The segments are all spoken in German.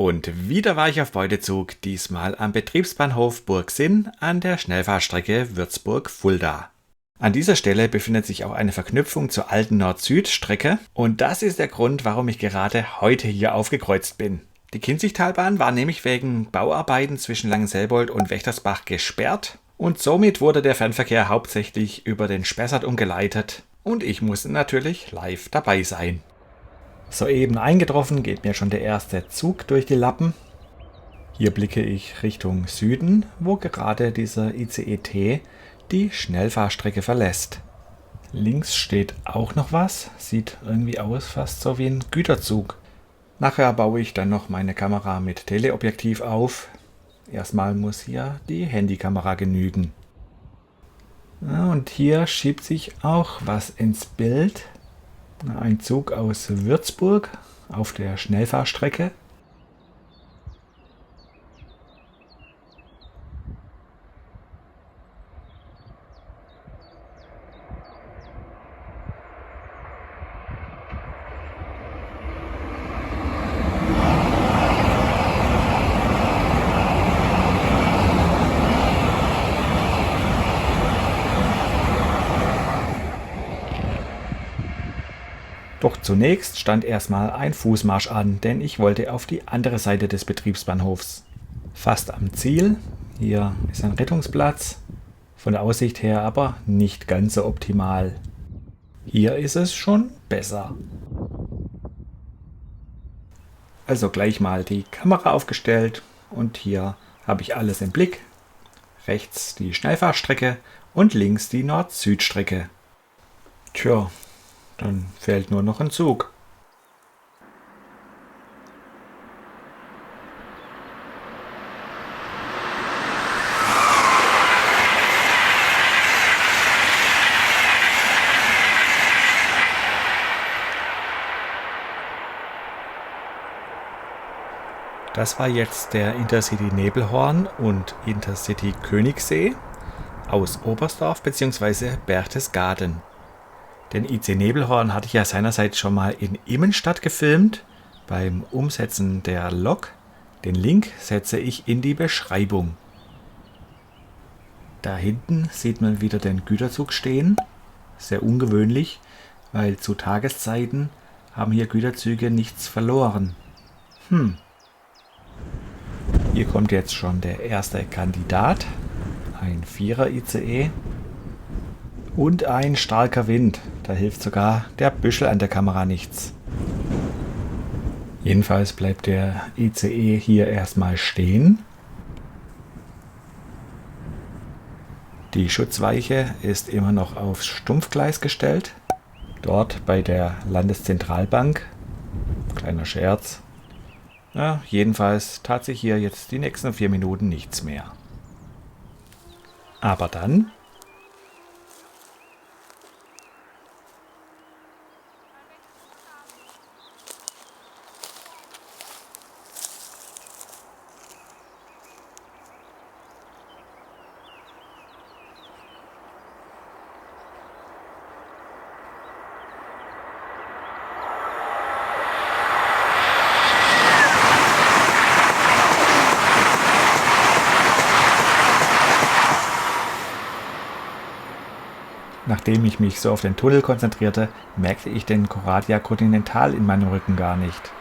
Und wieder war ich auf Beutezug, diesmal am Betriebsbahnhof Burgsinn an der Schnellfahrstrecke Würzburg-Fulda. An dieser Stelle befindet sich auch eine Verknüpfung zur alten Nord-Süd-Strecke und das ist der Grund, warum ich gerade heute hier aufgekreuzt bin. Die Kinzigtalbahn war nämlich wegen Bauarbeiten zwischen Langenselbold und Wächtersbach gesperrt und somit wurde der Fernverkehr hauptsächlich über den Spessart umgeleitet und ich musste natürlich live dabei sein. Soeben eingetroffen geht mir schon der erste Zug durch die Lappen. Hier blicke ich Richtung Süden, wo gerade dieser ICE-T die Schnellfahrstrecke verlässt. Links steht auch noch was, sieht irgendwie aus fast so wie ein Güterzug. Nachher baue ich dann noch meine Kamera mit Teleobjektiv auf. Erstmal muss hier die Handykamera genügen. Ja, und hier schiebt sich auch was ins Bild. Ein Zug aus Würzburg auf der Schnellfahrstrecke. Doch zunächst stand erstmal ein Fußmarsch an, denn ich wollte auf die andere Seite des Betriebsbahnhofs. Fast am Ziel, hier ist ein Rettungsplatz, von der Aussicht her aber nicht ganz so optimal. Hier ist es schon besser. Also gleich mal die Kamera aufgestellt und hier habe ich alles im Blick. Rechts die Schnellfahrstrecke und links die Nord-Süd-Strecke. Tja, dann fehlt nur noch ein Zug. Das war jetzt der Intercity Nebelhorn und Intercity Königssee aus Oberstdorf bzw. Berchtesgaden. Den IC Nebelhorn hatte ich ja seinerseits schon mal in Immenstadt gefilmt, beim Umsetzen der Lok. Den Link setze ich in die Beschreibung. Da hinten sieht man wieder den Güterzug stehen. Sehr ungewöhnlich, weil zu Tageszeiten haben hier Güterzüge nichts verloren. Hier kommt jetzt schon der erste Kandidat, ein 4er ICE. Und ein starker Wind, da hilft sogar der Büschel an der Kamera nichts. Jedenfalls bleibt der ICE hier erstmal stehen. Die Schutzweiche ist immer noch aufs Stumpfgleis gestellt. Dort bei der Landeszentralbank. Kleiner Scherz. Ja, jedenfalls tat sich hier jetzt die nächsten 4 Minuten nichts mehr. Aber dann... Nachdem ich mich so auf den Tunnel konzentrierte, merkte ich den Coradia Continental in meinem Rücken gar nicht.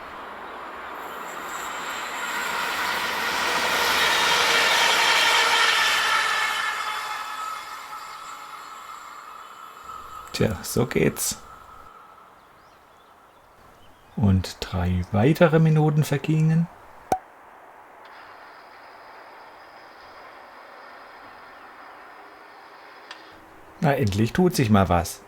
Tja, so geht's. Und 3 weitere Minuten vergingen. Na, endlich tut sich mal was.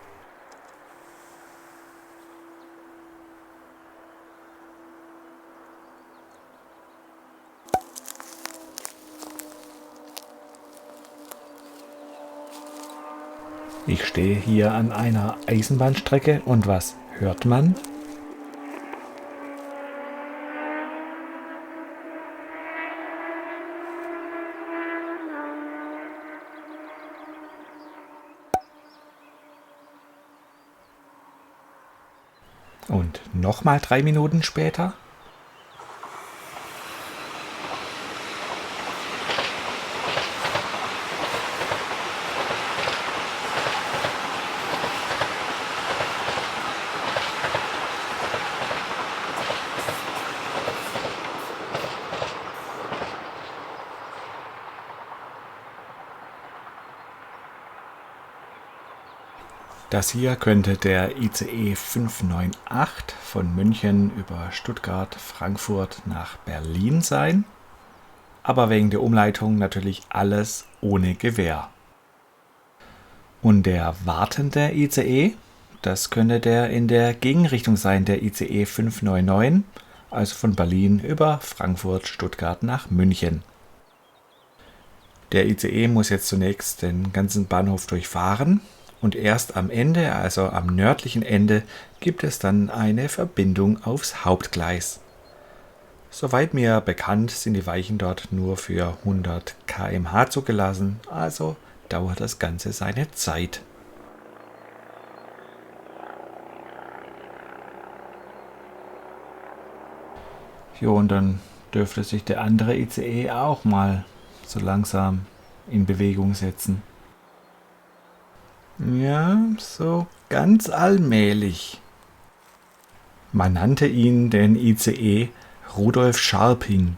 Ich stehe hier an einer Eisenbahnstrecke und was hört man? Und nochmal 3 Minuten später. Das hier könnte der ICE 598 von München über Stuttgart, Frankfurt nach Berlin sein. Aber wegen der Umleitung natürlich alles ohne Gewähr. Und der wartende ICE, das könnte der in der Gegenrichtung sein, der ICE 599, also von Berlin über Frankfurt, Stuttgart nach München. Der ICE muss jetzt zunächst den ganzen Bahnhof durchfahren und erst am Ende, also am nördlichen Ende, gibt es dann eine Verbindung aufs Hauptgleis. Soweit mir bekannt, sind die Weichen dort nur für 100 km/h zugelassen, also dauert das Ganze seine Zeit. Jo, und dann dürfte sich der andere ICE auch mal so langsam in Bewegung setzen. Ja, so ganz allmählich. Man nannte ihn den ICE Rudolf Scharping.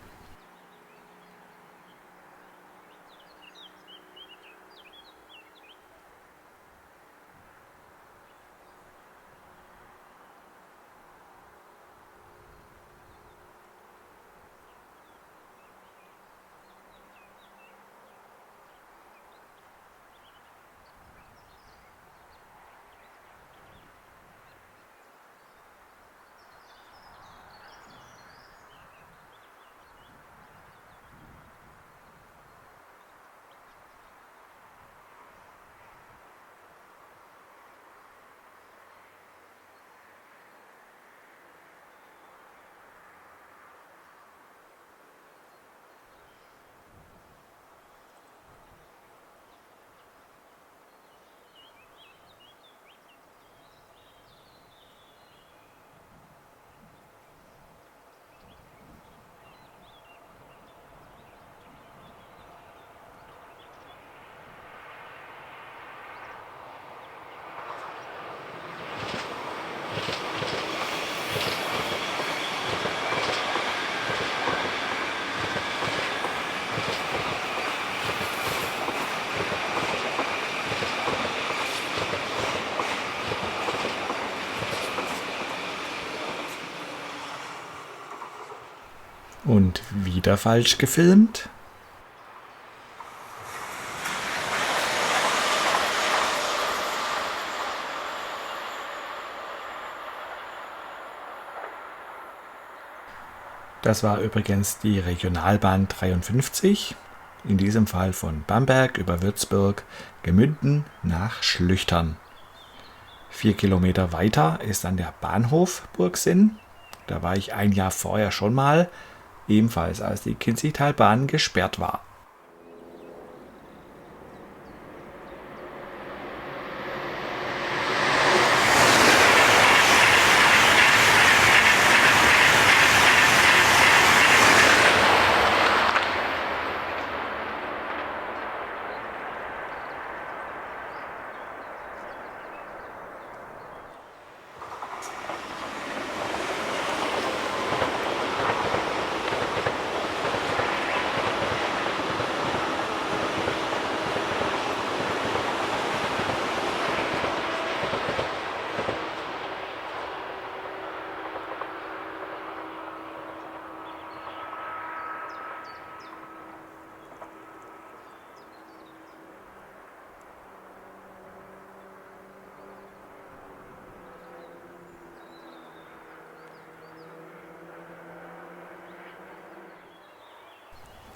Und wieder falsch gefilmt. Das war übrigens die Regionalbahn 53, in diesem Fall von Bamberg über Würzburg, Gemünden nach Schlüchtern. 4 Kilometer weiter ist dann der Bahnhof Burgsinn. Da war ich ein Jahr vorher schon mal, ebenfalls als die Kinzigtalbahn gesperrt war.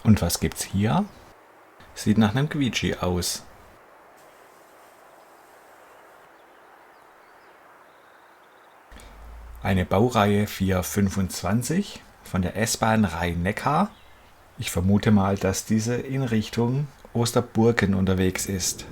Und was gibt's hier? Sieht nach einem Quietschi aus. Eine Baureihe 425 von der S-Bahn Rhein-Neckar. Ich vermute mal, dass diese in Richtung Osterburken unterwegs ist.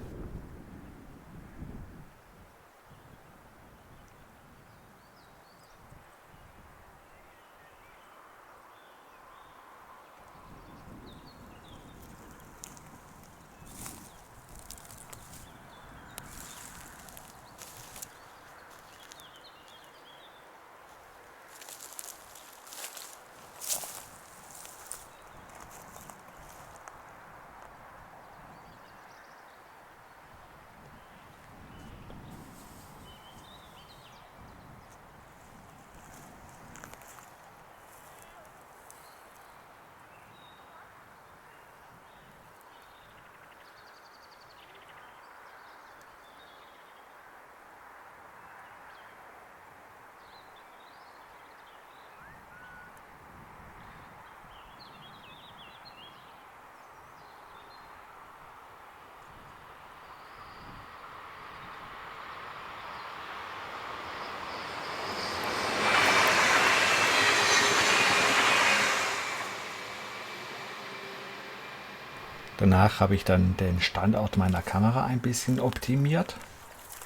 Danach habe ich dann den Standort meiner Kamera ein bisschen optimiert.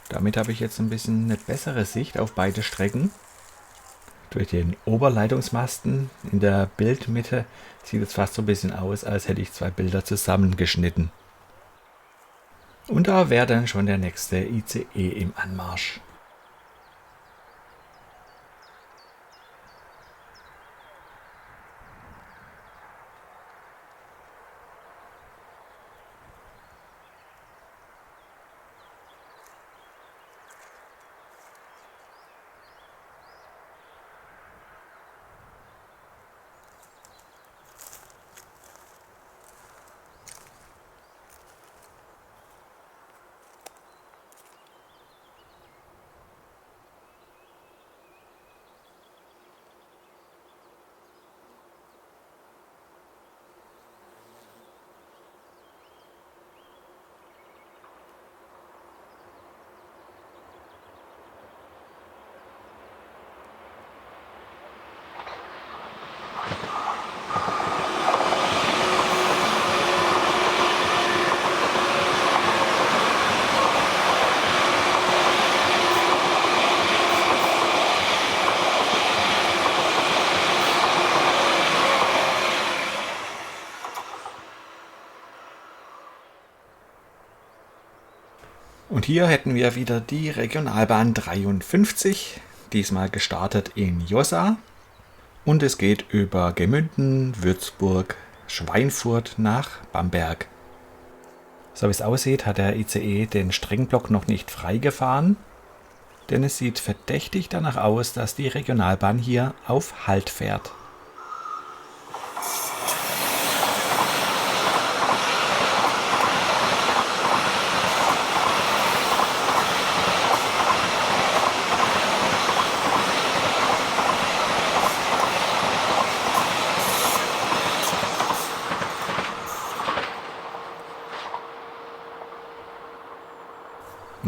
Damit habe ich jetzt ein bisschen eine bessere Sicht auf beide Strecken. Durch den Oberleitungsmasten in der Bildmitte sieht es fast so ein bisschen aus, als hätte ich zwei Bilder zusammengeschnitten. Und da wäre dann schon der nächste ICE im Anmarsch. Und hier hätten wir wieder die Regionalbahn 53, diesmal gestartet in Jossa. Und es geht über Gemünden, Würzburg, Schweinfurt nach Bamberg. So wie es aussieht, hat der ICE den Streckenblock noch nicht freigefahren, denn es sieht verdächtig danach aus, dass die Regionalbahn hier auf Halt fährt.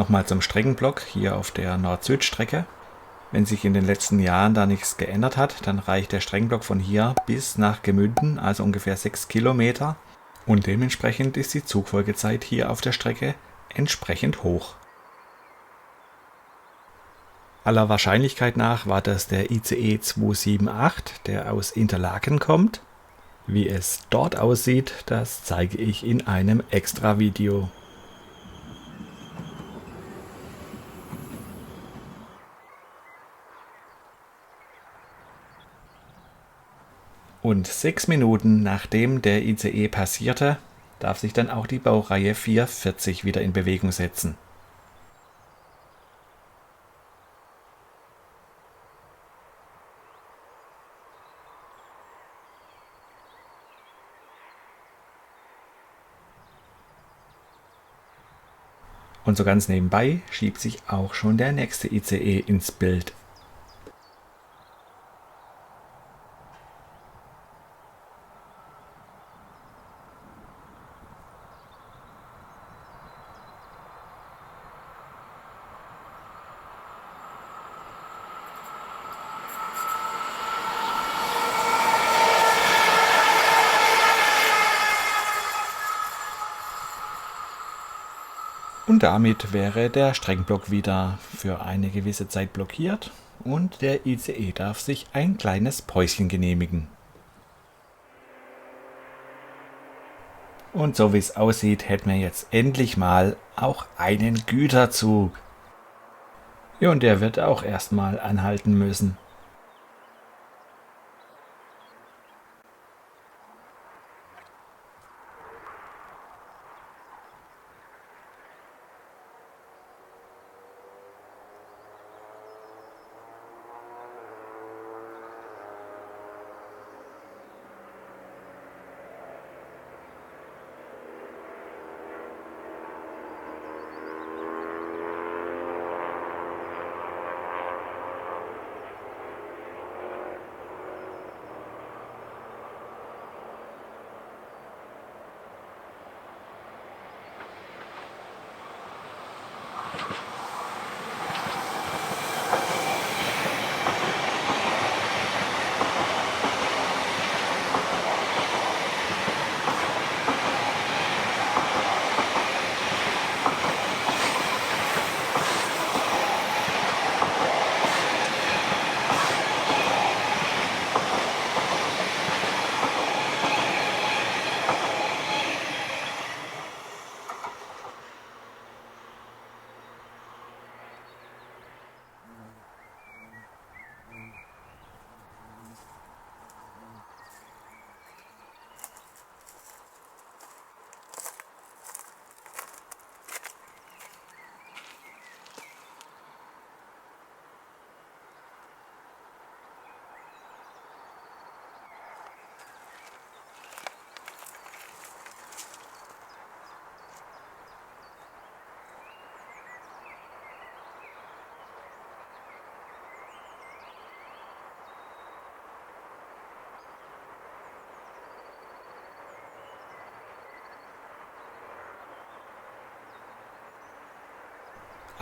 Nochmal zum Streckenblock hier auf der Nord-Süd-Strecke. Wenn sich in den letzten Jahren da nichts geändert hat, dann reicht der Streckenblock von hier bis nach Gemünden, also ungefähr 6 Kilometer. Und dementsprechend ist die Zugfolgezeit hier auf der Strecke entsprechend hoch. Aller Wahrscheinlichkeit nach war das der ICE 278, der aus Interlaken kommt. Wie es dort aussieht, das zeige ich in einem Extra-Video. Und 6 Minuten nachdem der ICE passierte, darf sich dann auch die Baureihe 440 wieder in Bewegung setzen. Und so ganz nebenbei schiebt sich auch schon der nächste ICE ins Bild. Und damit wäre der Streckenblock wieder für eine gewisse Zeit blockiert und der ICE darf sich ein kleines Päuschen genehmigen. Und so wie es aussieht, hätten wir jetzt endlich mal auch einen Güterzug. Ja, und der wird auch erstmal anhalten müssen.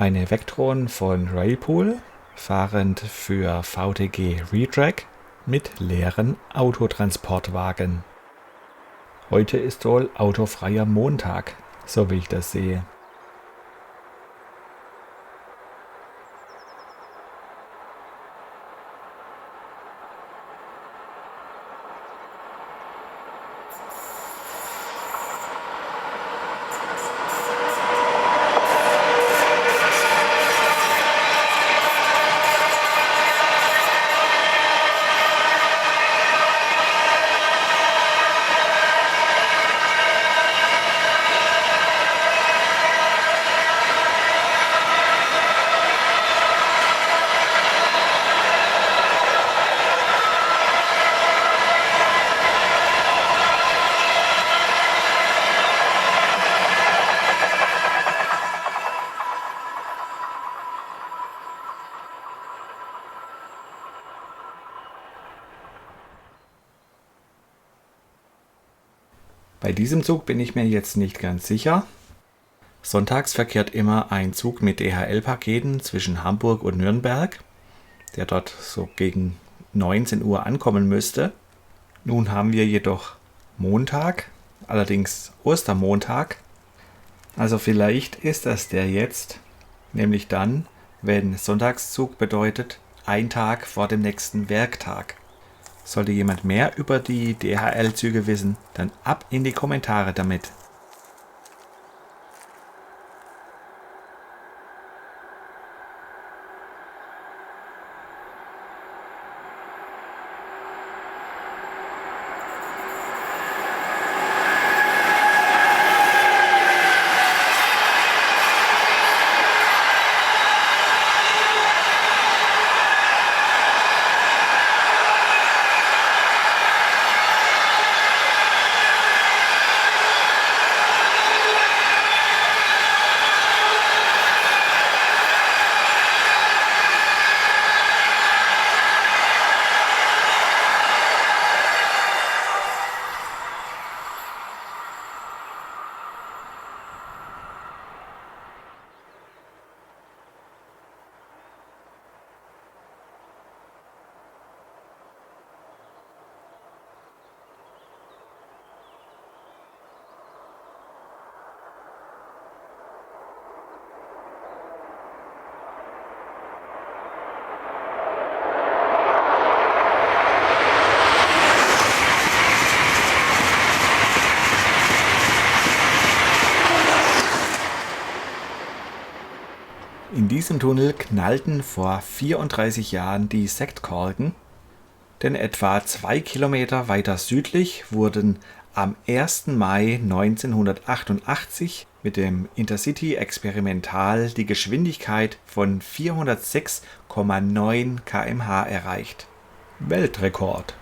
Eine Vectron von Railpool, fahrend für VTG Retrack mit leeren Autotransportwagen. Heute ist wohl autofreier Montag, so wie ich das sehe. Bei diesem Zug bin ich mir jetzt nicht ganz sicher. Sonntags verkehrt immer ein Zug mit DHL-Paketen zwischen Hamburg und Nürnberg, der dort so gegen 19 Uhr ankommen müsste. Nun haben wir jedoch Montag, allerdings Ostermontag. Also vielleicht ist das der jetzt, nämlich dann, wenn Sonntagszug bedeutet, ein Tag vor dem nächsten Werktag. Sollte jemand mehr über die DHL-Züge wissen, dann ab in die Kommentare damit. In diesem Tunnel knallten vor 34 Jahren die Sektkorken, denn etwa 2 Kilometer weiter südlich wurden am 1. Mai 1988 mit dem Intercity Experimental die Geschwindigkeit von 406,9 km/h erreicht. Weltrekord!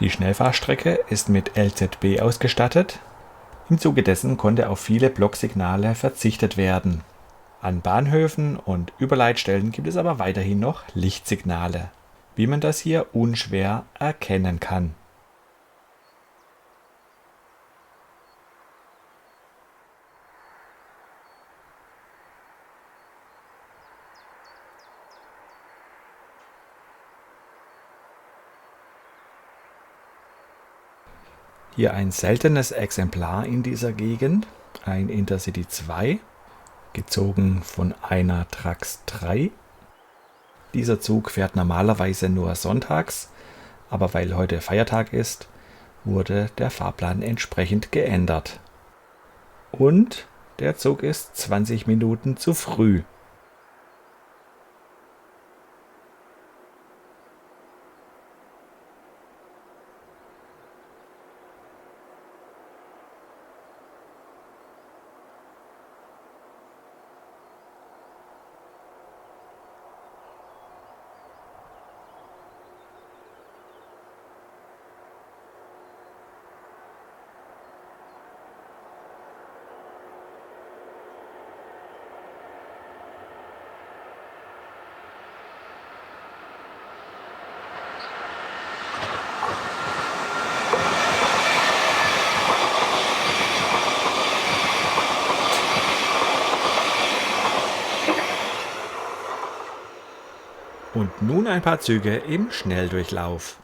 Die Schnellfahrstrecke ist mit LZB ausgestattet. Im Zuge dessen konnte auf viele Blocksignale verzichtet werden. An Bahnhöfen und Überleitstellen gibt es aber weiterhin noch Lichtsignale, wie man das hier unschwer erkennen kann. Hier ein seltenes Exemplar in dieser Gegend, ein Intercity 2, gezogen von einer Trax 3. Dieser Zug fährt normalerweise nur sonntags, aber weil heute Feiertag ist, wurde der Fahrplan entsprechend geändert. Und der Zug ist 20 Minuten zu früh. Und nun ein paar Züge im Schnelldurchlauf.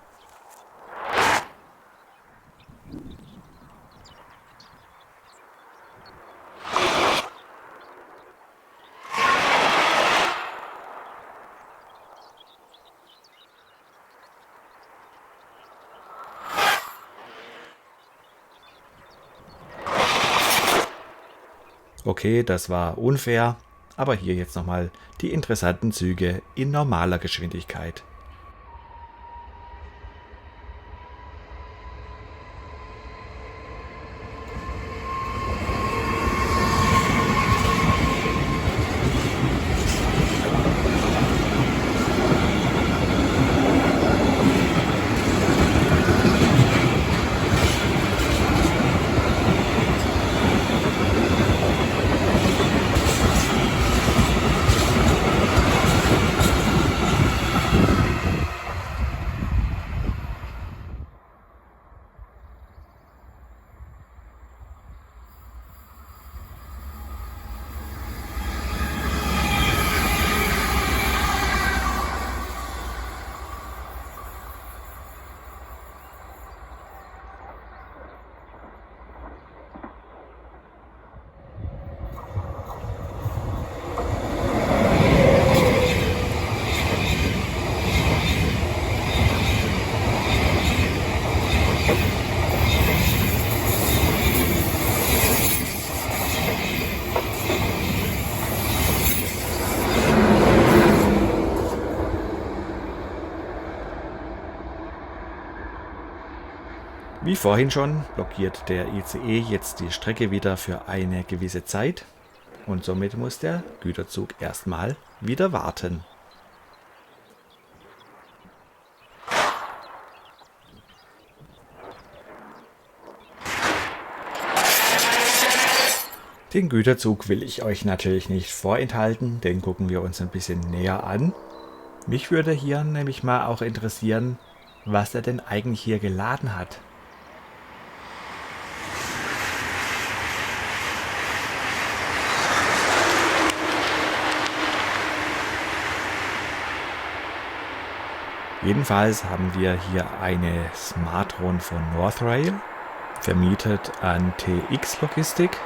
Okay, das war unfair, aber hier jetzt nochmal die interessanten Züge in normaler Geschwindigkeit. Wie vorhin schon blockiert der ICE jetzt die Strecke wieder für eine gewisse Zeit und somit muss der Güterzug erstmal wieder warten. Den Güterzug will ich euch natürlich nicht vorenthalten, den gucken wir uns ein bisschen näher an. Mich würde hier nämlich mal auch interessieren, was er denn eigentlich hier geladen hat. Jedenfalls haben wir hier eine Smartron von Northrail, vermietet an TX Logistik.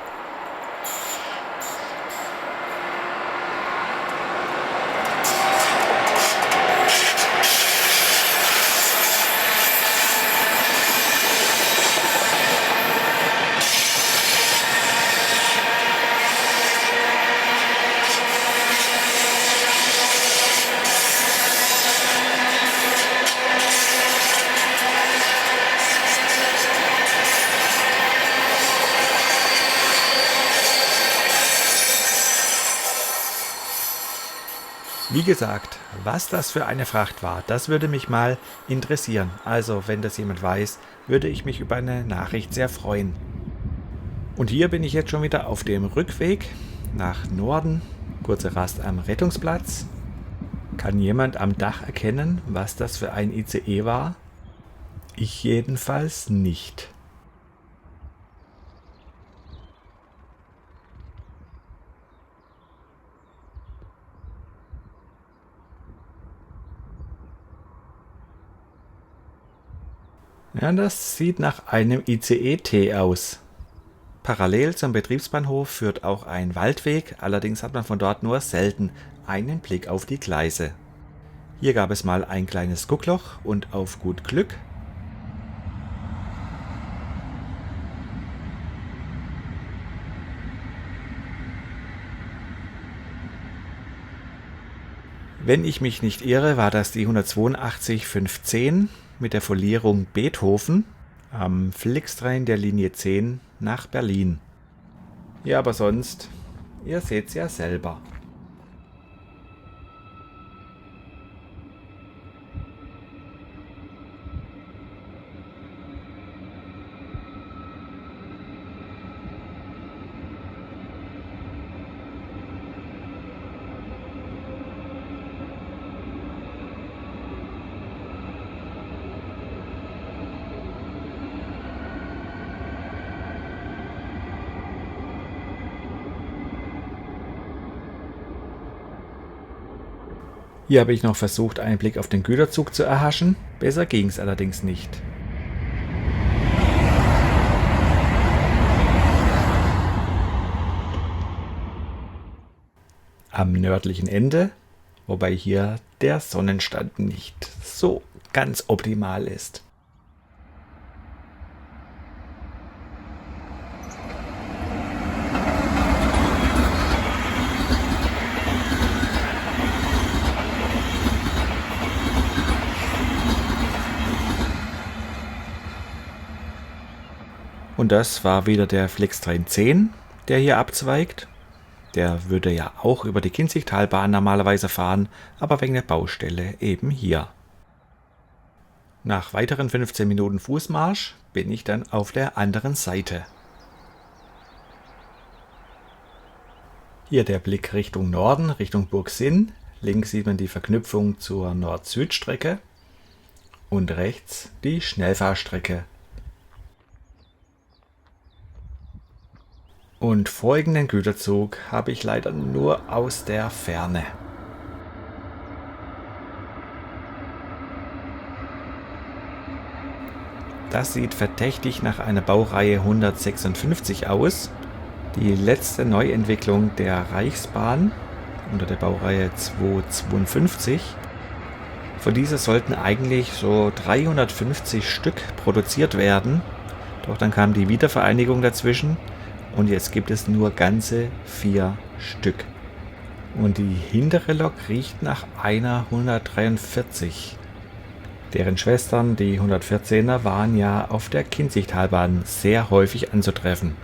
Wie gesagt, was das für eine Fracht war, das würde mich mal interessieren. Also, wenn das jemand weiß, würde ich mich über eine Nachricht sehr freuen. Und hier bin ich jetzt schon wieder auf dem Rückweg nach Norden. Kurze Rast am Rettungsplatz. Kann jemand am Dach erkennen, was das für ein ICE war? Ich jedenfalls nicht. Ja, das sieht nach einem ICE-T aus. Parallel zum Betriebsbahnhof führt auch ein Waldweg, allerdings hat man von dort nur selten einen Blick auf die Gleise. Hier gab es mal ein kleines Guckloch und auf gut Glück wenn ich mich nicht irre, war das die 182 510 mit der Folierung Beethoven am Flixtrain der Linie 10 nach Berlin. Ja, aber sonst, ihr seht's ja selber. Hier habe ich noch versucht, einen Blick auf den Güterzug zu erhaschen. Besser ging es allerdings nicht. Am nördlichen Ende, wobei hier der Sonnenstand nicht so ganz optimal ist. Und das war wieder der Flixtrain 10, der hier abzweigt. Der würde ja auch über die Kinzigtalbahn normalerweise fahren, aber wegen der Baustelle eben hier. Nach weiteren 15 Minuten Fußmarsch bin ich dann auf der anderen Seite. Hier der Blick Richtung Norden, Richtung Burg Sinn. Links sieht man die Verknüpfung zur Nord-Süd-Strecke und rechts die Schnellfahrstrecke. Und folgenden Güterzug habe ich leider nur aus der Ferne. Das sieht verdächtig nach einer Baureihe 156 aus. Die letzte Neuentwicklung der Reichsbahn unter der Baureihe 252. Von dieser sollten eigentlich so 350 Stück produziert werden. Doch dann kam die Wiedervereinigung dazwischen. Und jetzt gibt es nur ganze 4 Stück. Und die hintere Lok riecht nach einer 143. Deren Schwestern, die 114er, waren ja auf der Kinzigtalbahn sehr häufig anzutreffen.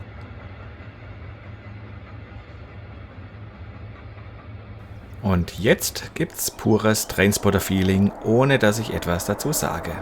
Und jetzt gibt's pures Trainspotter-Feeling, ohne dass ich etwas dazu sage.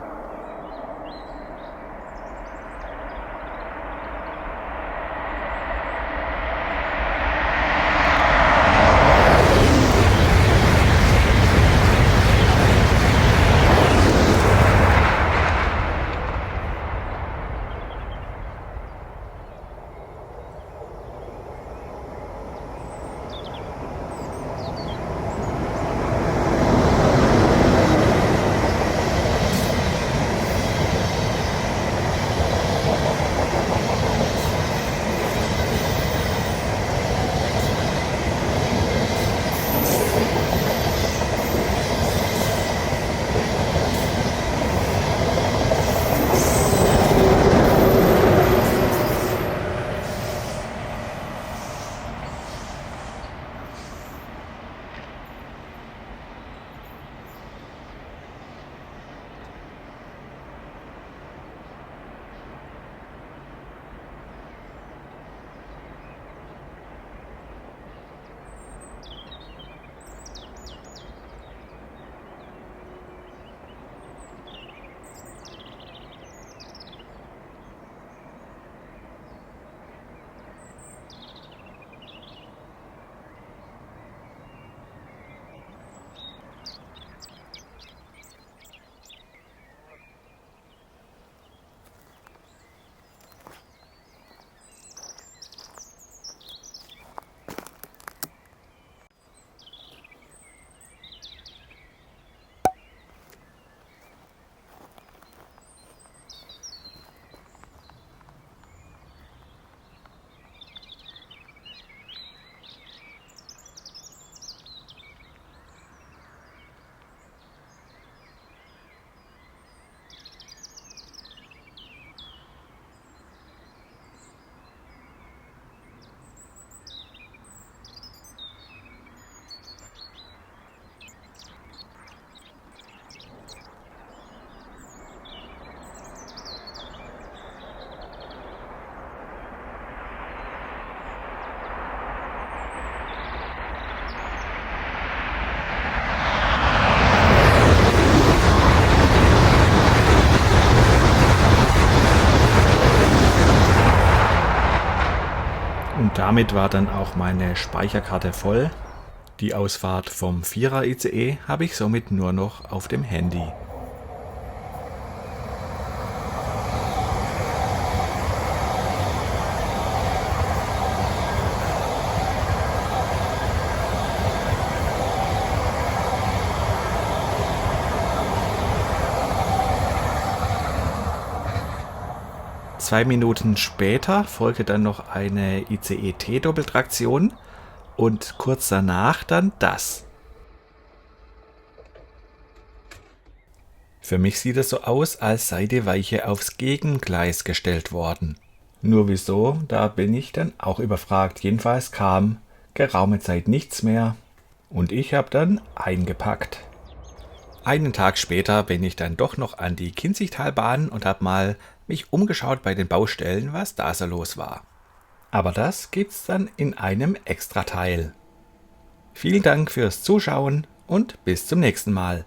Damit war dann auch meine Speicherkarte voll. Die Ausfahrt vom 4er ICE habe ich somit nur noch auf dem Handy. Zwei Minuten später folgte dann noch eine ICE-T-Doppeltraktion und kurz danach dann das. Für mich sieht es so aus, als sei die Weiche aufs Gegengleis gestellt worden. Nur wieso, da bin ich dann auch überfragt. Jedenfalls kam geraume Zeit nichts mehr und ich habe dann eingepackt. Einen Tag später bin ich dann doch noch an die Kinzigtalbahn und habe mal mich umgeschaut bei den Baustellen, was da so los war. Aber das gibt's dann in einem Extrateil. Vielen Dank fürs Zuschauen und bis zum nächsten Mal.